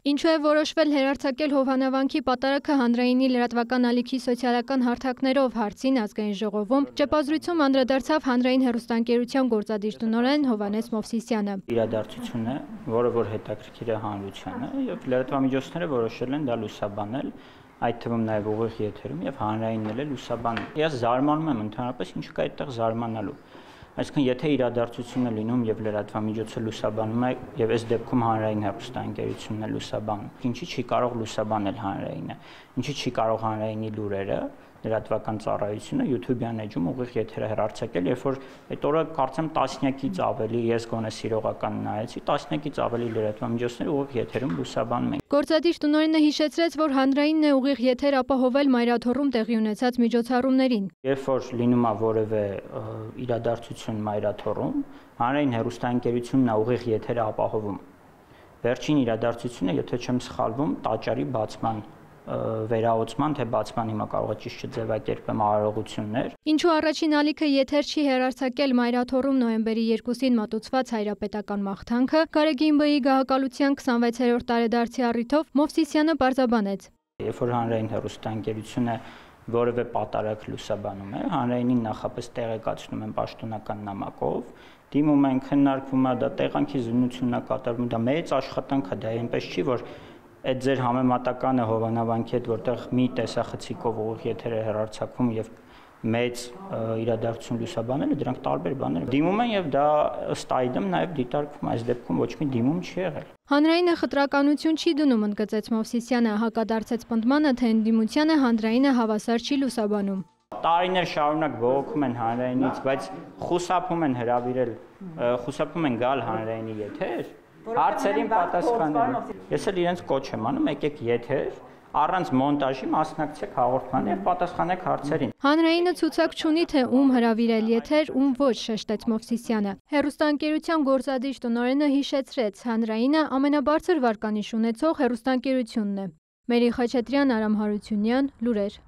Ինչու է որոշվել հեռարձակել Հովհաննավանքի պատարագը հանրայինի լրատվական ալիքի սոցիալական հարթակներով հարցին ազգային ժողովում, ճեպազրույցում անդրադարձավ հանրային հեռուստաընկերության գործադիր տնօրեն Հովհաննես Մովսիսյանը։ Իրադարձություն է, որը որ հետաքրքիր է հանրությանը, եւ լրատվամիջոցները որոշել են դա լուսաբանել, այդ թվում նաեւ ուղիղ եթերում եւ հանրայինն էլ լուսաբանել։ Ես զարմանում եմ ընդհանրապես ինչ կա այդտեղ զարմանալու։ Այսինքն, եթե իրադարձությունն է լինում եւ լրատվամիջոցը լուսաբանում է եւ այս դեպքում հանրային հեռուստաընկերությունն է լուսաբանում, ինչի չի կարող լուսաբանել հանրայինը, ինչի չի կարող հանրայինի լուրերը, լրատվական ծառայությունը YouTube-յան էջում ուղիղ եթերը հեռարձակել, երբ որ այդ օրը կարծեմ տասնյակից ավելի, ես գոնե սիրողական նայեցի, տասնյակից ավելի լրատվամիջոցներ ուղիղ եթերում լուսաբանում են։ Գործադիր տնօրենը հիշեցրեց, որ հանրայինն է ուղիղ եթեր ապահովել Մայրաթոռում տեղի ունեցած միջոցառումներին։ Երբ որ լինում է որևէ իրադարձություն Մայրաթոռում, հանրային հեռուստաընկերությունն է ուղիղ եթերը ապահովում։ Վերջին իրադարձությունը, եթե չեմ սխալվում, տաճարի բացման վերահոսման թե բացման հիմա կարող է ճիշտ չձևակերպեմ արարողություններ։ Ինչու առաջին ալիքը եթեր չի հեռարձակել Մայրաթոռում նոյեմբերի 2-ին մատուցված հայրապետական մաղթանքը, Գարեգին Բ-ի գահակալության 26-րդ տարեդարձի առիթով Մովսիսյանը պարզաբանեց։ Երբ որ հանրային հեռուստաընկերությունը որևէ պատարագ լուսաբանում է, հանրայինին նախապես տեղեկացնում են պաշտոնական նամակով, դիմում են, քննարկվում է, դա տեղանքի զննությունն է կատարվում, դա մեծ աշխատանք է, դա այնպես չի, որ այդ ձեր համեմատականը Հովհաննավանքի հետ, որտեղ մի տեսախցիկով ուղիղ եթեր է հեռարձակվում եւ մեծ իրադարձություն լուսաբանելը, դրանք տարբեր բաներ են։ Դիմում են եւ դա ըստ այդմ նաեւ դիտարկվում, այս դեպքում ոչ մի դիմում չի եղել։ Հանրայինը խտրականություն չի դնում, ընդգծեց Մովսիսյանը, հակադարձեց պնդմանը, թե ընդդիմությանը հանրայինը հավասար չի լուսաբանում։ Տարիներ շարունակ բողոքում են հանրայինից, բայց խուսափում են հրավիրել, խուսափում են գալ հանրայինի եթեր, հարցերին պատասխանել։ Ես էլ իրենց կոչ եմ անում, եկեք եթեր, առանց մոնտաժի մասնակցեք հաղորդմանը եւ պատասխանեք հարցերին։ Հանրայինը ցուցակ չունի, թե ում հրավիրել եթեր, ում ոչ, շեշտեց Մովսիսյանը։ Հեռուստաընկերության գործադիր տնօրենը հիշեցրեց, հանրայինը ամենաբարձր վարկանիշ ունեցող հեռուստաընկերությունն է։ Մերի Խաչատրյան, Արամ Հարությունյան, լուրեր։